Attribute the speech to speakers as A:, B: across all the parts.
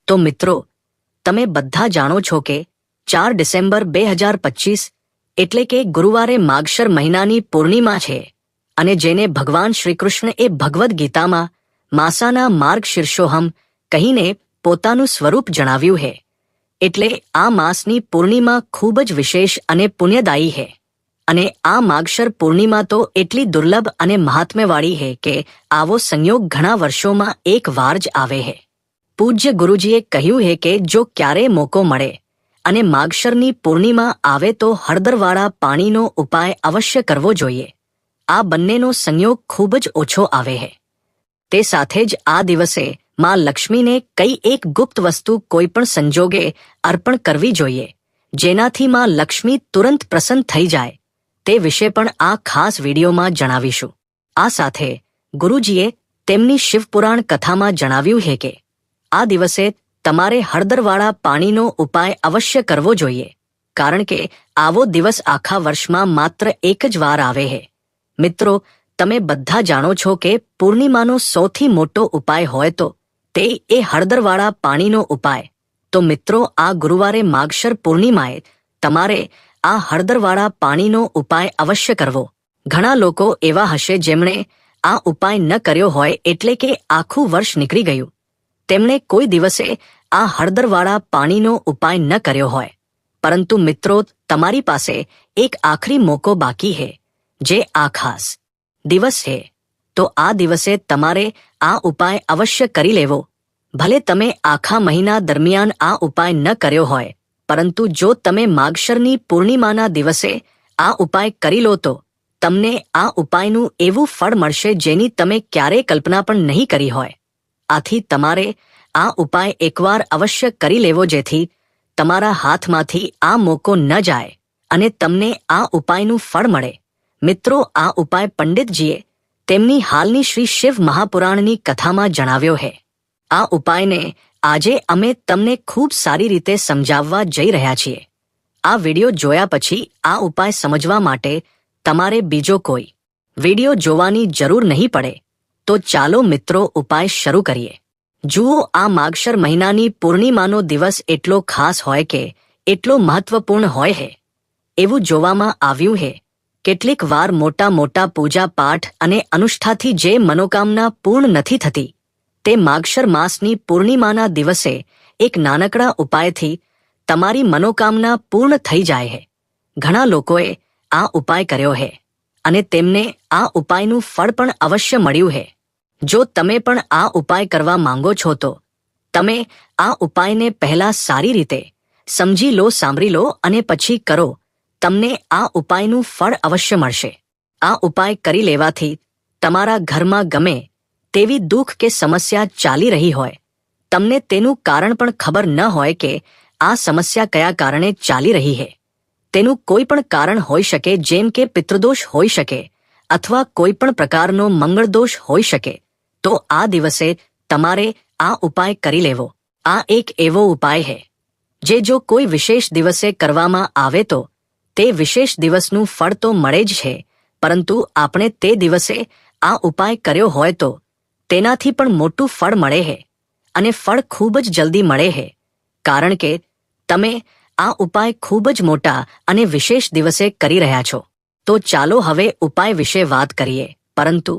A: તો મિત્રો, તમે બધા જાણો છો કે 4 ડિસેમ્બર 2025 એટલે કે ગુરુવારે માગશર મહિનાની પૂર્ણિમા છે અને જેને ભગવાન શ્રીકૃષ્ણએ ભગવદ્ ગીતામાં માસાના માર્ગ શીર્ષોહમ કહીને પોતાનું સ્વરૂપ જણાવ્યું છે. એટલે આ માસની પૂર્ણિમા ખૂબ જ વિશેષ અને પુણ્યદાયી છે. અને આ માગશર પૂર્ણિમા તો એટલી દુર્લભ અને મહાત્મ્યવાળી છે કે આવો સંયોગ ઘણા વર્ષોમાં એક વાર જ આવે છે. પૂજ્ય ગુરુજીએ કહ્યું છે કે જો ક્યારે મોકો મળે અને માગશરની પૂર્ણિમા આવે તો હળદરવાળા પાણીનો ઉપાય અવશ્ય કરવો જોઈએ. આ બંનેનો સંયોગ ખૂબ જ ઓછો આવે છે. તે સાથે જ આ દિવસે માં લક્ષ્મીને કઈ એક ગુપ્ત વસ્તુ કોઈપણ સંજોગે અર્પણ કરવી જોઈએ, જેનાથી માં લક્ષ્મી તુરંત પ્રસન્ન થઈ જાય. તે વિશે પણ આ ખાસ વિડીયોમાં જણાવીશું. આ સાથે ગુરુજીએ તેમની શિવપુરાણ કથામાં જણાવ્યું છે કે આ દિવસે તમારે હળદરવાળા પાણીનો ઉપાય અવશ્ય કરવો જોઈએ, કારણ કે આવો દિવસ આખા વર્ષમાં માત્ર એક જ વાર આવે છે. મિત્રો, તમે બધા જાણો છો કે પૂર્ણિમાનો સૌથી મોટો ઉપાય હોય તો તે એ હળદરવાળા પાણીનો ઉપાય. તો મિત્રો, આ ગુરુવારે માગશર પૂર્ણિમાએ તમારે આ હળદરવાળા પાણીનો ઉપાય અવશ્ય કરવો. ઘણા લોકો એવા હશે જેમણે આ ઉપાય ન કર્યો હોય, એટલે કે આખું વર્ષ નીકળી ગયું, તેમણે કોઈ દિવસે આ હળદરવાળા પાણીનો ઉપાય ન કર્યો હોય. પરંતુ મિત્રો, તમારી પાસે એક આખરી મોકો બાકી છે, જે આ ખાસ દિવસ છે. તો આ દિવસે તમારે આ ઉપાય અવશ્ય કરી લેવો. ભલે તમે આખા મહિના દરમિયાન આ ઉપાય ન કર્યો હોય, પરંતુ જો તમે માગશરની પૂર્ણિમાના દિવસે આ ઉપાય કરી લો તો તમને આ ઉપાયનું એવું ફળ મળશે જેની તમે ક્યારેય કલ્પના પણ નહીં કરી હોય. આથી તમારે આ ઉપાય એકવાર અવશ્ય કરી લેવો, જેથી તમારા હાથમાંથી આ મોકો ન જાય અને તમને આ ઉપાયનું ફળ મળે. મિત્રો, આ ઉપાય પંડિતજીએ તેમની હાલની શ્રી શિવ મહાપુરાણની કથામાં જણાવ્યો છે. આ ઉપાયને આજે અમે તમને ખૂબ સારી રીતે સમજાવવા જઈ રહ્યા છીએ. આ વિડીયો જોયા પછી આ ઉપાય સમજવા માટે તમારે બીજો કોઈ વિડીયો જોવાની જરૂર નહીં પડે. તો ચાલો મિત્રો, ઉપાય શરૂ કરીએ. જુઓ, આ માગશર મહિનાની પૂર્ણિમાનો દિવસ એટલો ખાસ હોય કે એટલો મહત્વપૂર્ણ હોય છે. એવું જોવામાં આવ્યું છે કેટલીક વાર મોટા મોટા પૂજા પાઠ અને અનુષ્ઠાથી જે મનોકામના પૂર્ણ નથી થતી, તે માગશર માસની પૂર્ણિમાના દિવસે એક નાનકડા ઉપાયથી તમારી મનોકામના પૂર્ણ થઈ જાય છે. ઘણા લોકોએ આ ઉપાય કર્યો છે અને તેમને આ ઉપાયનું ફળ પણ અવશ્ય મળ્યું છે. જો તમે પણ આ ઉપાય કરવા માંગો છો તો તમે આ ઉપાયને પહેલા સારી રીતે સમજી લો, સાંભળી લો અને પછી કરો. તમને આ ઉપાયનું ફળ અવશ્ય મળશે. આ ઉપાય કરી લેવાથી તમારા ઘરમાં ગમે તેવી દુઃખ કે સમસ્યા ચાલી રહી હોય, તમને તેનું કારણ પણ ખબર ન હોય કે આ સમસ્યા કયા કારણે ચાલી રહી છે. તેનું કોઈ પણ કારણ હોઈ શકે, જેમ કે પિતૃદોષ હોઈ શકે અથવા કોઈ પણ પ્રકારનો મંગળદોષ હોઈ શકે. તો આ દિવસે તમારે આ ઉપાય કરી લેવો. આ એક એવો ઉપાય છે જે જો કોઈ વિશેષ દિવસે કરવામાં આવે તો તે વિશેષ દિવસનું ફળ તો મળે જ છે, પરંતુ આપણે તે દિવસે આ ઉપાય કર્યો હોય તો તેનાથી પણ મોટું ફળ મળે છે અને ફળ ખૂબ જ જલ્દી મળે છે, કારણ કે તમે આ ઉપાય ખૂબ જ મોટા અને વિશેષ દિવસે કરી રહ્યા છો. તો ચાલો હવે ઉપાય વિશે વાત કરીએ, પરંતુ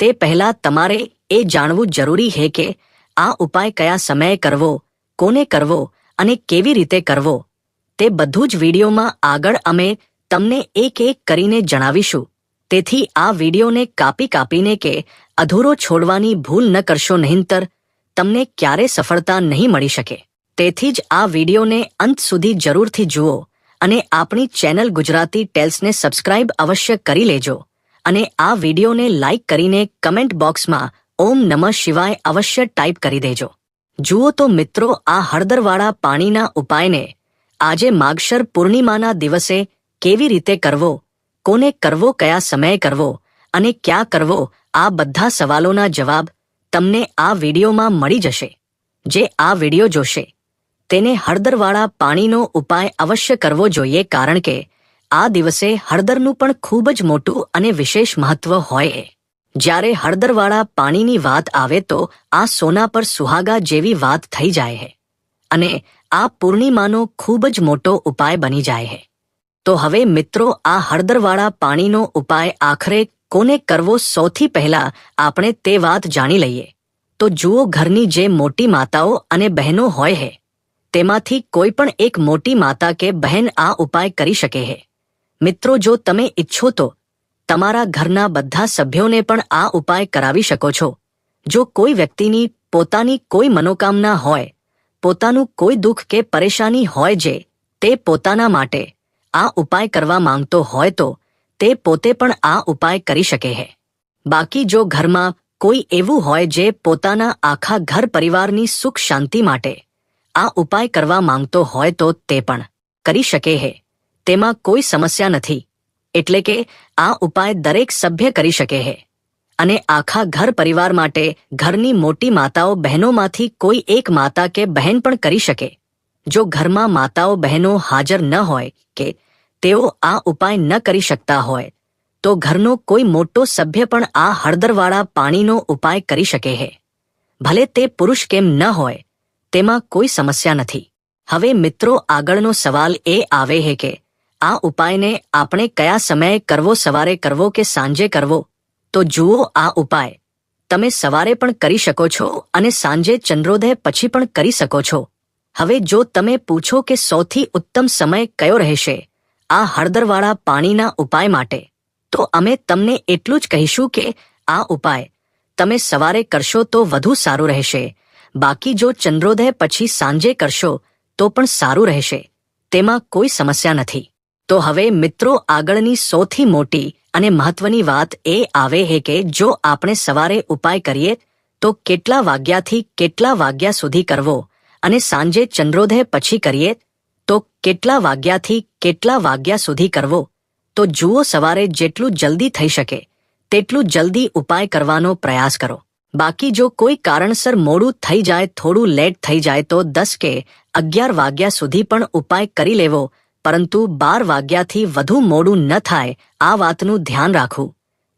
A: તે પહેલા તમારે એ જાણવું જરૂરી છે કે આ ઉપાય કયા સમયે કરવો, કોને કરવો અને કેવી રીતે કરવો. તે બધું જ વિડીયોમાં આગળ અમે તમને એક એક કરીને જણાવીશું. તેથી આ વિડીયોને કાપી કાપીને કે અધૂરો છોડવાની ભૂલ ન કરશો, નહીંતર તમને ક્યારે સફળતા નહીં મળી શકે. તેથી જ આ વિડીયોને અંત સુધી જરૂરથી જુઓ અને આપણી ચેનલ ગુજરાતી ટેલ્સને સબસ્ક્રાઇબ અવશ્ય કરી લેજો અને આ વિડીયોને લાઇક કરીને કમેન્ટ બોક્સમાં ઓમ નમઃ શિવાય અવશ્ય ટાઈપ કરી દેજો. જુઓ તો મિત્રો, આ હળદરવાળા પાણીના ઉપાયને આજે માગશર પૂર્ણિમાના દિવસે કેવી રીતે કરવો, કોને કરવો, કયા સમયે કરવો અને ક્યાં કરવો, આ બધા સવાલોના જવાબ તમને આ વિડીયોમાં મળી જશે. જે આ વિડીયો જોશે તેને હળદરવાળા પાણીનો ઉપાય અવશ્ય કરવો જોઈએ, કારણ કે આ દિવસે હળદરનું પણ ખૂબ જ મોટું અને વિશેષ મહત્વ હોય. જ્યારે હળદરવાળા પાણીની વાત આવે તો આ સોના પર સુહાગા જેવી વાત થઈ જાય છે. અને આ પૂર્ણિમાનો ખૂબ જ મોટો ઉપાય બની જાય છે. તો હવે મિત્રો, આ હળદરવાળા પાણીનો ઉપાય આખરે કોને કરવો, સૌથી પહેલા આપણે તે વાત જાણી લઈએ. તો જુઓ, ઘરની જે મોટી માતાઓ અને બહેનો હોય છે તેમાંથી કોઈ પણ એક મોટી માતા કે બહેન આ ઉપાય કરી શકે છે. મિત્રો, જો તમે ઈચ્છો તો તમારા ઘરના બધા સભ્યોને પણ આ ઉપાય કરાવી શકો છો. જો કોઈ વ્યક્તિની પોતાની કોઈ મનોકામના હોય, પોતાનું કોઈ દુઃખ કે પરેશાની હોય જે તે પોતાના માટે આ ઉપાય કરવા માંગતો હોય તો તે પોતે પણ આ ઉપાય કરી શકે છે. બાકી જો ઘરમાં કોઈ એવું હોય જે પોતાના આખા ઘર પરિવારની સુખ શાંતિ માટે આ ઉપાય કરવા માંગતો હોય તો તે પણ કરી શકે છે. તેમાં કોઈ સમસ્યા નથી. એટલે કે આ ઉપાય દરેક સભ્ય કરી શકે છે અને આખા ઘર પરિવાર માટે ઘરની મોટી માતાઓ બહેનોમાંથી કોઈ એક માતા કે બહેન પણ કરી શકે. જો ઘરમાં માતાઓ બહેનો હાજર ન હોય કે તેઓ આ ઉપાય ન કરી શકતા હોય તો ઘરનો કોઈ મોટો સભ્ય પણ આ હળદરવાળા પાણીનો ઉપાય કરી શકે છે. ભલે તે પુરુષ કેમ ન હોય, તેમાં કોઈ સમસ્યા નથી. હવે મિત્રો, આગળનો સવાલ એ આવે છે કે આ ઉપાયને આપણે કયા સમયે કરવો, સવારે કરવો કે સાંજે કરવો? તો જુઓ, આ ઉપાય તમે સવારે પણ કરી શકો છો અને સાંજે ચંદ્રોદય પછી પણ કરી શકો છો. હવે જો તમે પૂછો કે સૌથી ઉત્તમ સમય કયો રહેશે આ હળદરવાળા પાણીના ઉપાય માટે, તો અમે તમને એટલું જ કહીશું કે આ ઉપાય તમે સવારે કરશો તો વધુ સારું રહેશે. બાકી જો ચંદ્રોદય પછી સાંજે કરશો તો પણ સારું રહેશે. તેમાં કોઈ સમસ્યા નથી. તો હવે મિત્રો, આગળની સૌથી મોટી અને મહત્વની વાત એ આવે છે કે જો આપણે સવારે ઉપાય કરીએ તો કેટલા વાગ્યાથી કેટલા વાગ્યા સુધી કરવો અને સાંજે ચંદ્રોદય પછી કરીએ તો કેટલા વાગ્યાથી કેટલા વાગ્યા સુધી કરવો? તો જુઓ, સવારે જેટલું જલ્દી થઈ શકે તેટલું જલ્દી ઉપાય કરવાનો પ્રયાસ કરો. બાકી જો કોઈ કારણસર મોડું થઈ જાય, થોડું લેટ થઈ જાય તો 10 કે 11 વાગ્યા સુધી પણ ઉપાય કરી લેવો, પરંતુ 12 વાગ્યાથી વધુ મોડું ન થાય આ વાતનું ધ્યાન રાખવું.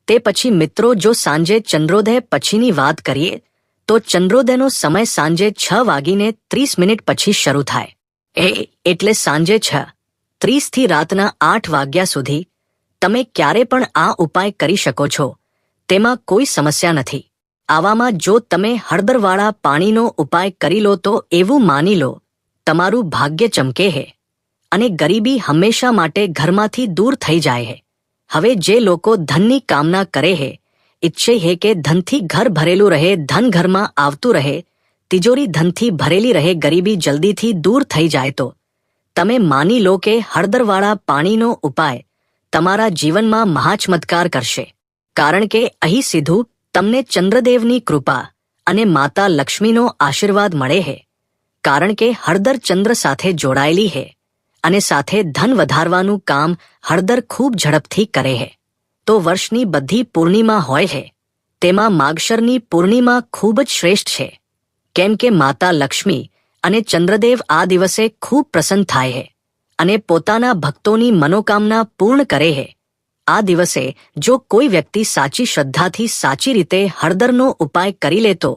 A: તે પછી મિત્રો, જો સાંજે ચંદ્રોદય પછીની વાત કરીએ તો ચંદ્રોદયનો સમય સાંજે 6:30 પછી શરૂ થાય. એટલે સાંજે 6:30 થી રાતના 8 વાગ્યા સુધી તમે ક્યારે પણ આ ઉપાય કરી શકો છો. તેમાં કોઈ સમસ્યા નથી. આવામાં જો તમે હળદરવાળા પાણીનો ઉપાય કરી લો તો એવું માની લો તમારું ભાગ્ય ચમકે છે અને ગરીબી હંમેશા માટે ઘરમાંથી દૂર થઈ જાય છે. હવે જે લોકો ધનની કામના કરે છે, ઈચ્છે છે કે ધનથી ઘર ભરેલું રહે, ધન ઘરમાં આવતું રહે, તિજોરી ધનથી ભરેલી રહે, ગરીબી જલ્દીથી દૂર થઈ જાય, તો તમે માની લો કે હળદરવાળા પાણીનો ઉપાય તમારા જીવનમાં મહાચમત્કાર કરશે. કારણ કે અહીં સીધું તમને ચંદ્રદેવની કૃપા અને માતા લક્ષ્મીનો આશીર્વાદ મળે છે. કારણ કે હળદર ચંદ્ર સાથે જોડાયેલી છે અને સાથે ધન વધારવાનું કામ હળદર ખૂબ ઝડપથી કરે છે. તો વર્ષની બધી પૂર્ણિમા હોય છે તેમાં માગશરની પૂર્ણિમા ખૂબ જ શ્રેષ્ઠ છે. કેમ કે માતા લક્ષ્મી અને ચંદ્રદેવ આ દિવસે ખૂબ પ્રસન્ન થાય છે અને પોતાના ભક્તોની મનોકામના પૂર્ણ કરે છે. આ દિવસે જો કોઈ વ્યક્તિ સાચી શ્રદ્ધાથી સાચી રીતે હળદરનો ઉપાય કરી લે તો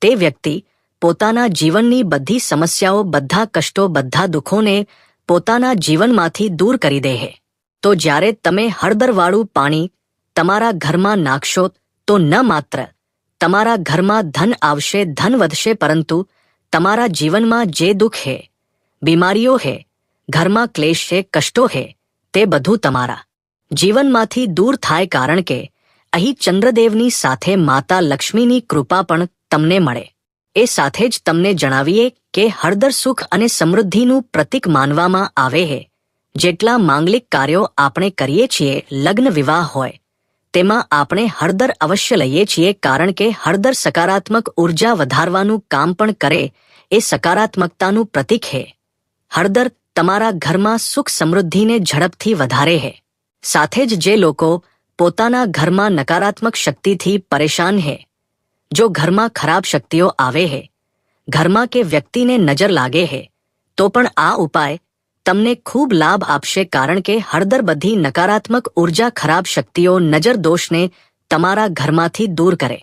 A: તે વ્યક્તિ પોતાના જીવનની બધી સમસ્યાઓ, બધા કષ્ટો, બધા દુઃખોને પોતાના જીવનમાંથી દૂર કરી દે છે. તો જ્યારે તમે હળદરવાળું પાણી તમારા ઘરમાં નાખશો તો ન માત્ર તમારા ઘરમાં ધન આવશે, ધન વધશે, પરંતુ તમારા જીવનમાં જે દુઃખ છે, બીમારીઓ છે, ઘરમાં ક્લેશ છે, કષ્ટો છે, તે બધું તમારા જીવનમાંથી દૂર થાય. કારણ કે અહીં ચંદ્રદેવની સાથે માતા લક્ષ્મીની કૃપા પણ તમને મળે. એ સાથે જ તમને જણાવીએ કે હળદર સુખ અને સમૃદ્ધિનું પ્રતીક માનવામાં આવે છે. જેટલા માંગલિક કાર્યો આપણે કરીએ છીએ, લગ્ન વિવાહ હોય, તેમાં આપણે હળદર અવશ્ય લઈએ છીએ. કારણ કે હળદર સકારાત્મક ઉર્જા વધારવાનું કામ પણ કરે, એ સકારાત્મકતાનું પ્રતીક છે. હળદર તમારા ઘરમાં સુખ સમૃદ્ધિને ઝડપથી વધારે છે. સાથે જ જે લોકો પોતાના ઘરમાં નકારાત્મક શક્તિથી પરેશાન છે, જો ઘરમાં ખરાબ શક્તિઓ આવે છે, ઘરમાં કે વ્યક્તિને નજર લાગે છે, તો પણ આ ઉપાય તમને ખૂબ લાભ આપશે. કારણ કે હળદર બધી નકારાત્મક ઉર્જા, ખરાબ શક્તિઓ, નજર દોષને તમારા ઘરમાંથી દૂર કરે.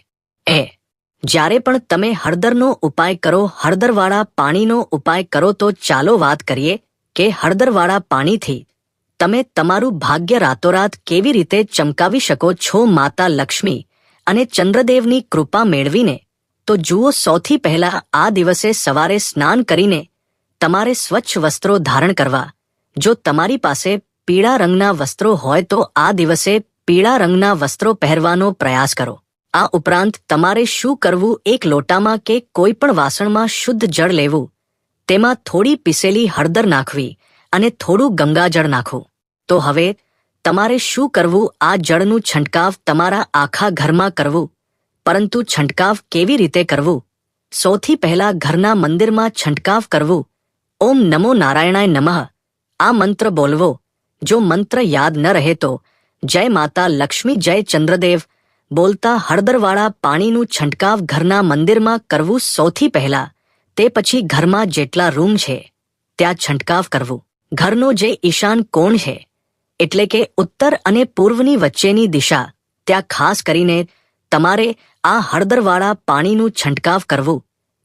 A: જ્યારે પણ તમે હળદરનો ઉપાય કરો, હળદરવાળા પાણીનો ઉપાય કરો, તો ચાલો વાત કરીએ કે હળદરવાળા પાણીથી તમે તમારું ભાગ્ય રાતોરાત કેવી રીતે ચમકાવી શકો છો. માતા લક્ષ્મી અને ચંદ્રદેવની કૃપા મેળવીને તો જુઓ, સૌથી પહેલા આ દિવસે સવારે સ્નાન કરીને તમારે સ્વચ્છ વસ્ત્રો ધારણ કરવા. જો તમારી પાસે પીળા રંગના વસ્ત્રો હોય તો આ દિવસે પીળા રંગના વસ્ત્રો પહેરવાનો પ્રયાસ કરો. આ ઉપરાંત તમારે શું કરવું, એક લોટામાં કે કોઈ પણ વાસણમાં શુદ્ધ જળ લેવું, તેમાં થોડી પીસેલી હળદર નાખવી અને થોડું ગંગાજળ નાખવું. તો હવે તમારે શું કરવું, આ જળનું છંટકાવ તમારા આખા ઘરમાં કરવું. પરંતુ છંટકાવ કેવી રીતે કરવું? સૌથી પહેલા ઘરના મંદિરમાં છંટકાવ કરવું. ઓમ નમો નારાયણાય નમઃ આ મંત્ર બોલવો. જો મંત્ર યાદ ન રહે તો જય માતા લક્ષ્મી, જય ચંદ્રદેવ બોલતા હળદરવાળા પાણીનું છંટકાવ ઘરના મંદિરમાં કરવું સૌથી પહેલા. તે પછી ઘરમાં જેટલા રૂમ છે ત્યાં છંટકાવ કરવું. ઘરનો જે ઈશાન કોણ છે, એટલે કે ઉત્તર અને પૂર્વની વચ્ચેની દિશા, ત્યાં ખાસ કરીને તમારે આ હળદરવાળા પાણીનું છંટકાવ કરવું.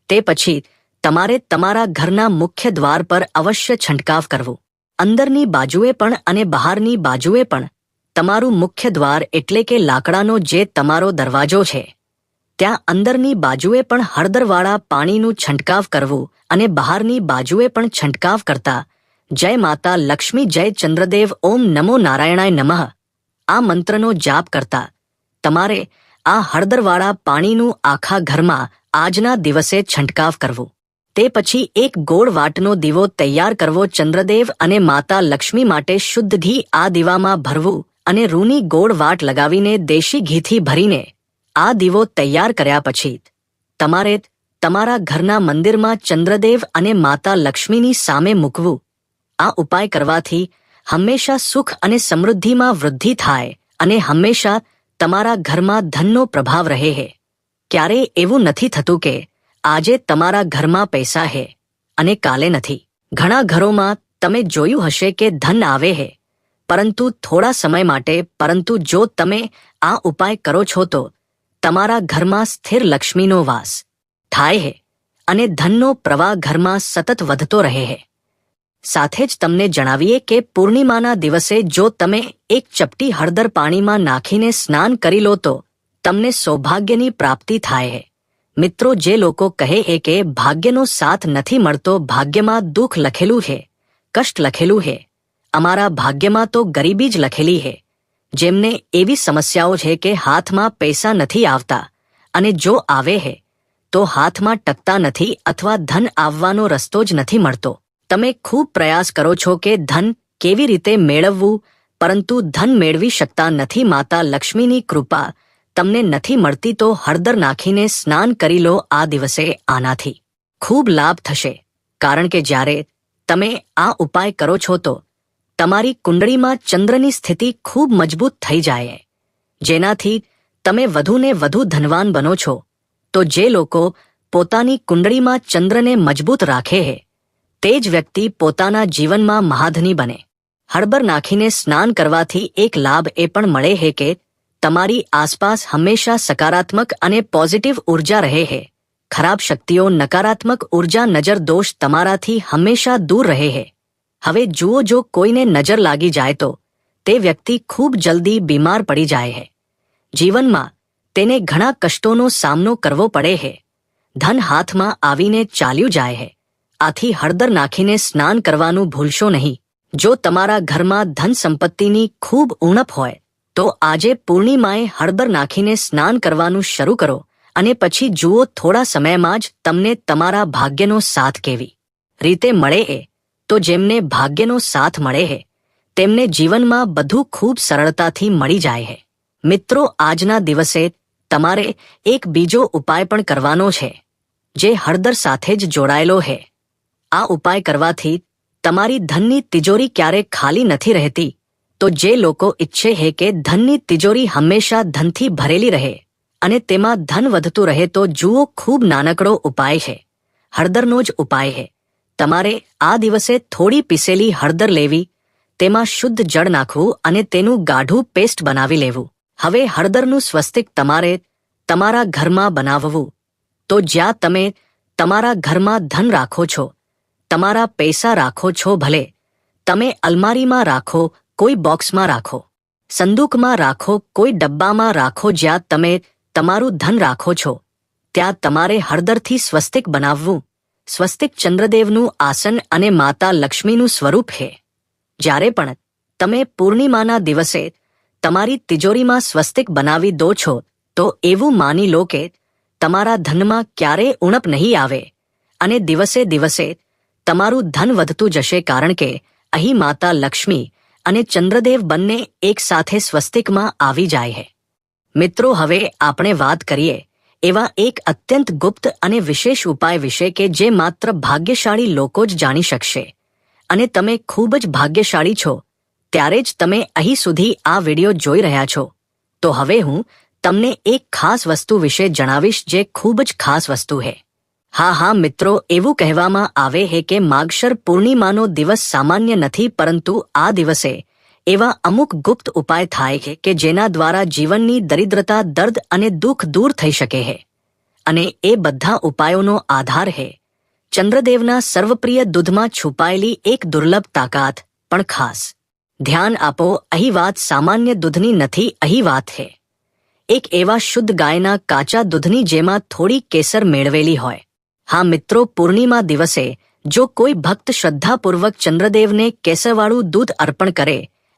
A: તે પછી તમારે તમારા ઘરના મુખ્ય દ્વાર પર અવશ્ય છંટકાવ કરવું. અંદરની બાજુએ પણ અને બહારની બાજુએ પણ. તમારું મુખ્ય દ્વાર એટલે કે લાકડાનો જે તમારો દરવાજો છે, ત્યાં અંદરની બાજુએ પણ હળદરવાળા પાણીનું છંટકાવ કરવું અને બહારની બાજુએ પણ છંટકાવ કરતા જય માતા લક્ષ્મી, જય ચંદ્રદેવ, ઓમ નમો નારાયણાય નમઃ આ મંત્રનો જાપ કરતા તમારે આ હળદરવાળા પાણીનું આખા ઘરમાં આજના દિવસે છંટકાવ કરવું. તે પછી એક ગોળ વાટનો દીવો તૈયાર કરવો. ચંદ્રદેવ અને માતા લક્ષ્મી માટે શુદ્ધ ઘી આ દીવામાં ભરવું અને રૂની ગોળ વાટ લગાવીને દેશી ઘીથી ભરીને આ દીવો તૈયાર કર્યા પછી તમારે તમારા ઘરના મંદિરમાં ચંદ્રદેવ અને માતા લક્ષ્મીની સામે મૂકવું. આ ઉપાય કરવાથી હંમેશા સુખ અને સમૃદ્ધિમાં વૃદ્ધિ થાય અને હંમેશા તમારા ઘરમાં ધનનો પ્રભાવ રહે છે. ક્યારેય એવું નથી થતું કે આજે તમારા ઘરમાં પૈસા છે અને કાલે નથી. ઘણા ઘરોમાં તમે જોયું હશે કે ધન આવે છે, પરંતુ થોડા સમય માટે. પરંતુ જો તમે આ ઉપાય કરો છો તો તમારા ઘરમાં સ્થિર લક્ષ્મીનો વાસ થાય છે અને ધનનો પ્રવાહ ઘરમાં સતત વધતો રહે છે. સાથે જ તમને જણાવીએ કે પૂર્ણિમાના દિવસે જો તમે એક ચપટી હળદર પાણીમાં નાખીને સ્નાન કરી લો તો તમને સૌભાગ્યની પ્રાપ્તિ થાય છે. મિત્રો, જે લોકો કહે છે કે ભાગ્યનો સાથ નથી મળતો, ભાગ્યમાં દુઃખ લખેલું છે, કષ્ટ લખેલું છે, અમારા ભાગ્યમાં તો ગરીબી જ લખેલી છે, જેમને એવી સમસ્યાઓ છે કે હાથમાં પૈસા નથી આવતા અને જો આવે છે તો હાથમાં ટકતા નથી અથવા ધન આવવાનો રસ્તો જ નથી મળતો. તમે ખૂબ પ્રયાસ કરો છો કે ધન કેવી રીતે મેળવવું, પરંતુ ધન મેળવી શકતા નથી. માતા લક્ષ્મીની કૃપા તમને નથી મળતી તો હળદર નાખીને સ્નાન કરી લો આ દિવસે. આનાથી ખૂબ લાભ થશે, કારણ કે જ્યારે તમે આ ઉપાય કરો છો તો તમારી કુંડળીમાં ચંદ્રની સ્થિતિ ખૂબ મજબૂત થઈ જાય, જેનાથી તમે વધુને વધુ ધનવાન બનો છો. તો જે લોકો પોતાની કુંડળીમાં ચંદ્રને મજબૂત રાખે છે તે જ વ્યક્તિ પોતાના જીવનમાં મહાધની બને. હળદર નાખીને સ્નાન કરવાથી એક લાભ એ પણ મળે છે કે તમારી આસપાસ હંમેશા સકારાત્મક અને પોઝિટિવ ઉર્જા રહે છે. ખરાબ શક્તિઓ, નકારાત્મક ઉર્જા, નજર દોષ તમારાથી હંમેશા દૂર રહે છે. હવે જુઓ, જો કોઈને નજર લાગી જાય તો તે વ્યક્તિ ખૂબ જલ્દી બીમાર પડી જાય છે. જીવનમાં તેને ઘણા કષ્ટોનો સામનો કરવો પડે છે. ધન હાથમાં આવીને ચાલ્યું જાય છે. આથી હળદર નાખીને સ્નાન કરવાનું ભૂલશો નહીં. જો તમારા ઘરમાં ધન સંપત્તિની ખૂબ ઉણપ હોય તો આજે પૂર્ણિમાએ હળદર નાખીને સ્નાન કરવાનું શરૂ કરો અને પછી જુઓ, થોડા સમયમાં જ તમને તમારા ભાગ્યનો સાથ કેવી રીતે મળે છે. તો જેમને ભાગ્યનો સાથ મળે છે તેમને જીવનમાં બધું ખૂબ સરળતાથી મળી જાય છે. મિત્રો, આજના દિવસે તમારે એક બીજો ઉપાય પણ કરવાનો છે જે હળદર સાથે જ જોડાયેલો છે. આ ઉપાય કરવાથી તમારી ધનની તિજોરી ક્યારેય ખાલી નથી રહેતી. તો જે લોકો ઈચ્છે છે કે ધનની તિજોરી હંમેશા ધનથી ભરેલી રહે અને તેમાં ધન વધતું રહે તો જુઓ, ખૂબ નાનકડો ઉપાય છે, હળદરનો જ ઉપાય છે. તમારે આ દિવસે થોડી પીસેલી હળદર લેવી, તેમાં શુદ્ધ જળ નાખવું અને તેનું ગાઢું પેસ્ટ બનાવી લેવું. હવે હળદરનું સ્વસ્તિક તમારે તમારા ઘરમાં બનાવવું. તો જ્યાં તમે તમારા ઘરમાં ધન રાખો છો, તમારા પૈસા રાખો છો, ભલે તમે અલમારીમાં રાખો, કોઈ બોક્સમાં રાખો, સંદૂકમાં રાખો, કોઈ ડબ્બામાં રાખો, જ્યાં તમે તમારું ધન રાખો છો ત્યાં તમારે હળદરથી સ્વસ્તિક બનાવવું. સ્વસ્તિક ચંદ્રદેવનું આસન અને માતા લક્ષ્મીનું સ્વરૂપ છે. જ્યારે પણ તમે પૂર્ણિમાના દિવસે તમારી તિજોરીમાં સ્વસ્તિક બનાવી દો છો તો એવું માની લો કે તમારા ધનમાં ક્યારેય ઉણપ નહીં આવે અને દિવસે દિવસે તમારું ધન વધતું જશે, કારણ કે અહીં માતા લક્ષ્મી અને ચંદ્રદેવ બંને એક સાથે સ્વસ્તિકમાં આવી જાય છે. મિત્રો, હવે આપણે વાત કરીએ એવા એક અત્યંત ગુપ્ત અને વિશેષ ઉપાય વિશે કે જે માત્ર ભાગ્યશાળી લોકો જ જાણી શકશે. અને તમે ખૂબ જ ભાગ્યશાળી છો ત્યારે જ તમે અહીં સુધી આ વિડિયો જોઈ રહ્યા છો. તો હવે હું તમને એક ખાસ વસ્તુ વિશે જણાવીશ જે ખૂબ જ ખાસ વસ્તુ છે. હા મિત્રો, એવું કહેવામાં આવે છે કે માગશર પૂર્ણિમાનો દિવસ સામાન્ય નથી, પરંતુ આ દિવસે એવા અમુક ગુપ્ત ઉપાય થાય છે કે જેના દ્વારા જીવનની દરિદ્રતા, દર્દ અને દુઃખ દૂર થઈ શકે છે. અને એ બધા ઉપાયોનો આધાર છે ચંદ્રદેવના સર્વપ્રિય દૂધમાં છુપાયેલી એક દુર્લભ તાકાત. પણ ખાસ ધ્યાન આપો, અહીં વાત સામાન્ય દૂધની નથી, અહીં વાત છે એક એવા શુદ્ધ ગાયના કાચા દૂધની જેમાં થોડી કેસર મેળવેલી હોય. હા મિત્રો, પૂર્ણિમા દિવસે જો કોઈ ભક્ત શ્રદ્ધાપૂર્વક ચંદ્રદેવને કેસરવાળું દૂધ અર્પણ કરે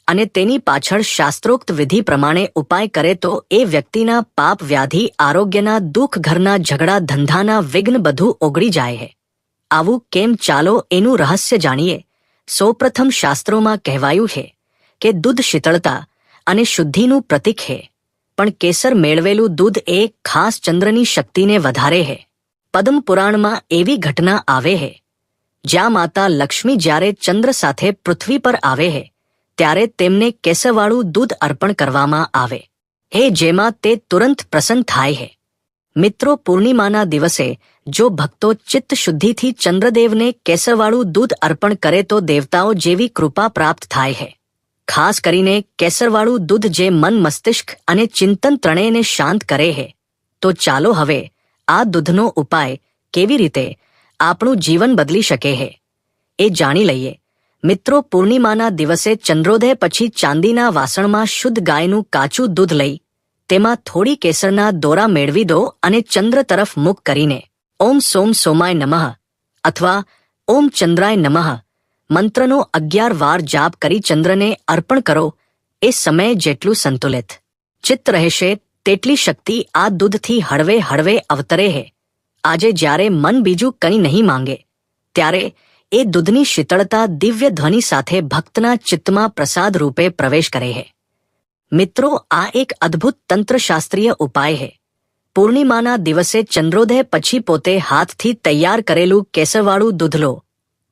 A: અને તેની પાછળ શાસ્ત્રોક્ત વિધિ પ્રમાણે ઉપાય કરે તો એ વ્યક્તિના પાપ, વ્યાધિ, આરોગ્યના દુઃખ, ઘરના ઝઘડા, ધંધાના વિઘ્ન બધું ઓગળી જાય છે. આવું કેમ? ચાલો એનું રહસ્ય જાણીએ. સૌપ્રથમ શાસ્ત્રોમાં કહેવાયું છે કે દૂધ શીતળતા અને શુદ્ધિનું પ્રતીક છે, પણ કેસર મેળવેલું દૂધ એ ખાસ ચંદ્રની શક્તિને વધારે છે. પદ્મ પુરાણમાં એવી ઘટના આવે છે જ્યાં માતા લક્ષ્મી જ્યારે ચંદ્ર સાથે પૃથ્વી પર આવે છે ત્યારે તેમને કેસરવાળું દૂધ અર્પણ કરવામાં આવે છે, જેમાં તે તુરંત પ્રસન્ન થાય છે. મિત્રો, પૂર્ણિમાના દિવસે જો ભક્તો ચિત્ત શુદ્ધિથી ચંદ્રદેવને કેસરવાળું દૂધ અર્પણ કરે તો દેવતાઓ જેવી કૃપા પ્રાપ્ત થાય છે. ખાસ કરીને કેસરવાળું દૂધ જે મન, મસ્તિષ્ક અને ચિંતન ત્રણેયને શાંત કરે છે. તો ચાલો હવે આ દૂધનો ઉપાય કેવી રીતે આપણું જીવન બદલી શકે છે એ જાણી લઈએ. મિત્રો, પૂર્ણિમાના દિવસે ચંદ્રોદય પછી ચાંદીના વાસણમાં શુદ્ધ ગાયનું કાચું દૂધ લઈ તેમાં થોડી કેસરના દોરા મેળવી દો અને ચંદ્ર તરફ મુખ કરીને ઓમ સોમ સોમાય નમઃ અથવા ઓમ ચંદ્રાય નમઃ મંત્રનો 11 વાર જાપ કરી ચંદ્રને અર્પણ કરો. એ સમય જેટલું સંતુલિત ચિત્ત રહેશે તેટલી શક્તિ આ દૂધથી હળવે હળવે અવતરે છે. આજે જ્યારે મન બીજું કંઈ નહીં માંગે ત્યારે એ દૂધની શીતળતા દિવ્ય ધ્વનિ સાથે ભક્તના ચિત્તમાં પ્રસાદ રૂપે પ્રવેશ કરે છે. મિત્રો, આ એક અદ્ભુત તંત્રશાસ્ત્રીય ઉપાય છે. પૂર્ણિમાના દિવસે ચંદ્રોદય પછી પોતે હાથથી તૈયાર કરેલું કેસરવાળું દૂધ લો,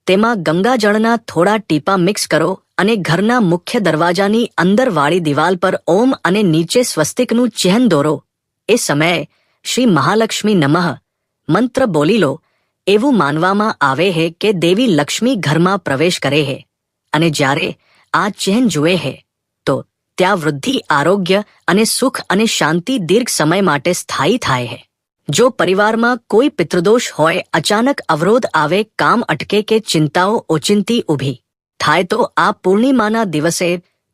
A: તેમાં ગંગાજળના થોડા ટીપા મિક્સ કરો અને ઘરના મુખ્ય દરવાજાની અંદર વાળી દિવાલ પર ઓમ અને નીચે સ્વસ્તિકનું ચિહ્ન દોરો. એ સમયે શ્રી મહાલક્ષ્મી નમઃ મંત્ર બોલી લો. એવું માનવામાં આવે છે કે દેવી લક્ષ્મી ઘરમાં પ્રવેશ કરે છે અને જ્યારે આ ચિહ્ન જુએ છે તો ત્યાં વૃદ્ધિ, આરોગ્ય અને સુખ અને શાંતિ દીર્ઘ સમય માટે સ્થાયી થાય છે. જો પરિવારમાં કોઈ પિતૃદોષ હોય, અચાનક અવરોધ આવે, કામ અટકે કે ચિંતાઓ ઓચિંતી ઊભી થાય તો આ પૂર્ણિમાના દિવસે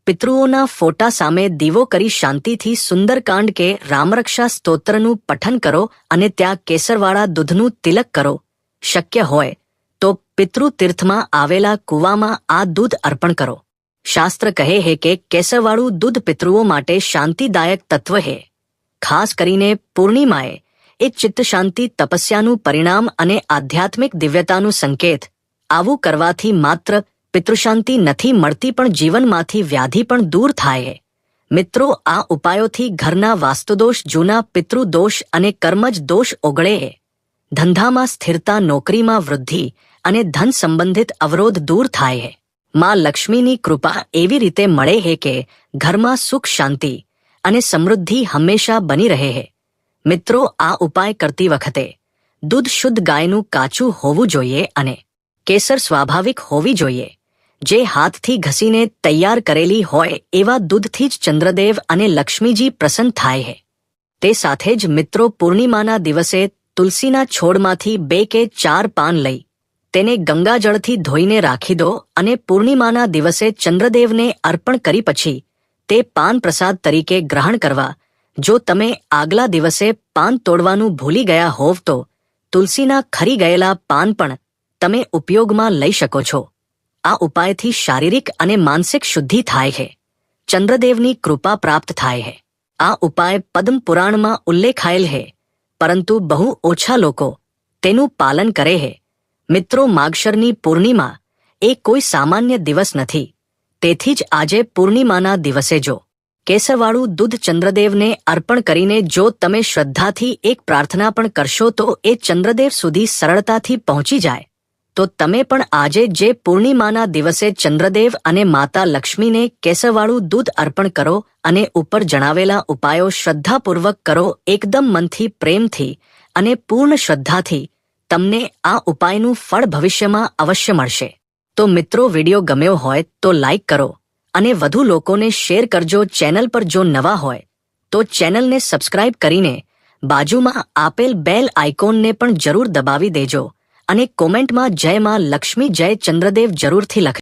A: પિતૃઓના ફોટા સામે દીવો કરી શાંતિથી સુંદરકાંડ કે રામરક્ષા સ્તોત્રનું પઠન કરો અને ત્યાં કેસરવાળા દૂધનું તિલક કરો. શક્ય હોય તો પિતૃતીર્થમાં આવેલા કૂવામાં આ દૂધ અર્પણ કરો. શાસ્ત્ર કહે છે કે કેસરવાળું દૂધ પિતૃઓ માટે શાંતિદાયક તત્વ છે. ખાસ કરીને પૂર્ણિમાએ એ ચિત્તશાંતિ, તપસ્યાનું પરિણામ અને આધ્યાત્મિક દિવ્યતાનું સંકેત. આવું કરવાથી માત્ર પિતૃશાંતિ નથી મળતી પણ જીવનમાંથી વ્યાધિ પણ દૂર થાય છે. મિત્રો, આ ઉપાયોથી ઘરના વાસ્તુદોષ, જૂના પિતૃદોષ અને કર્મજ દોષ ઓગળે છે. ધંધામાં સ્થિરતા, નોકરીમાં વૃદ્ધિ અને ધન સંબંધિત અવરોધ દૂર થાય છે. માં લક્ષ્મીની કૃપા એવી રીતે મળે છે કે ઘરમાં સુખ, શાંતિ અને સમૃદ્ધિ હંમેશા બની રહે છે. મિત્રો, આ ઉપાય કરતી વખતે દૂધ શુદ્ધ ગાયનું કાચું હોવું જોઈએ અને કેસર સ્વાભાવિક હોવી જોઈએ, જે હાથથી ઘસીને તૈયાર કરેલી હોય. એવા દૂધથી જ ચંદ્રદેવ અને લક્ષ્મીજી પ્રસન્ન થાય છે. તે સાથે જ મિત્રો, પૂર્ણિમાના દિવસે તુલસીના છોડમાંથી 2 કે 4 પાન લઈ તેને ગંગાજળથી ધોઈને રાખી દો અને પૂર્ણિમાના દિવસે ચંદ્રદેવને અર્પણ કરી પછી તે પાન પ્રસાદ તરીકે ગ્રહણ કરવા. જો તમે આગલા દિવસે પાન તોડવાનું ભૂલી ગયા હોવ તો તુલસીના ખરી ગયેલા પાન પણ તમે ઉપયોગમાં લઈ શકો છો. આ ઉપાયથી શારીરિક અને માનસિક શુદ્ધિ થાય છે, ચંદ્રદેવની કૃપા પ્રાપ્ત થાય છે. આ ઉપાય પદ્મ પુરાણમાં ઉલ્લેખાયેલ છે, પરંતુ બહુ ઓછા લોકો તેનું પાલન કરે છે. મિત્રો, માગશરની પૂર્ણિમા એ કોઈ સામાન્ય દિવસ નથી. તેથી જ આજે પૂર્ણિમાના દિવસે જો કેસરવાળું દૂધ ચંદ્રદેવને અર્પણ કરીને જો તમે શ્રદ્ધાથી એક પ્રાર્થના પણ કરશો તો એ ચંદ્રદેવ સુધી સરળતાથી પહોંચી જાય. તો તમે પણ આજે જે પૂર્ણિમાના દિવસે ચંદ્રદેવ અને માતા લક્ષ્મીને કેસરવાળું દૂધ અર્પણ કરો અને ઉપર જણાવેલા ઉપાયો શ્રદ્ધાપૂર્વક કરો, એકદમ મનથી, પ્રેમથી અને પૂર્ણ શ્રદ્ધાથી. તમને આ ઉપાયનું ફળ ભવિષ્યમાં અવશ્ય મળશે. તો મિત્રો, વિડીયો ગમ્યો હોય તો લાઈક કરો અને વધુ લોકોને શેર કરજો. ચેનલ પર જો નવા હોય તો ચેનલને સબસ્ક્રાઇબ કરીને બાજુમાં આપેલ બેલ આઇકોનને પણ જરૂર દબાવી દેજો અને કોમેન્ટમાં જય માં લક્ષ્મી, જય ચંદ્રદેવ જરૂરથી લખજો.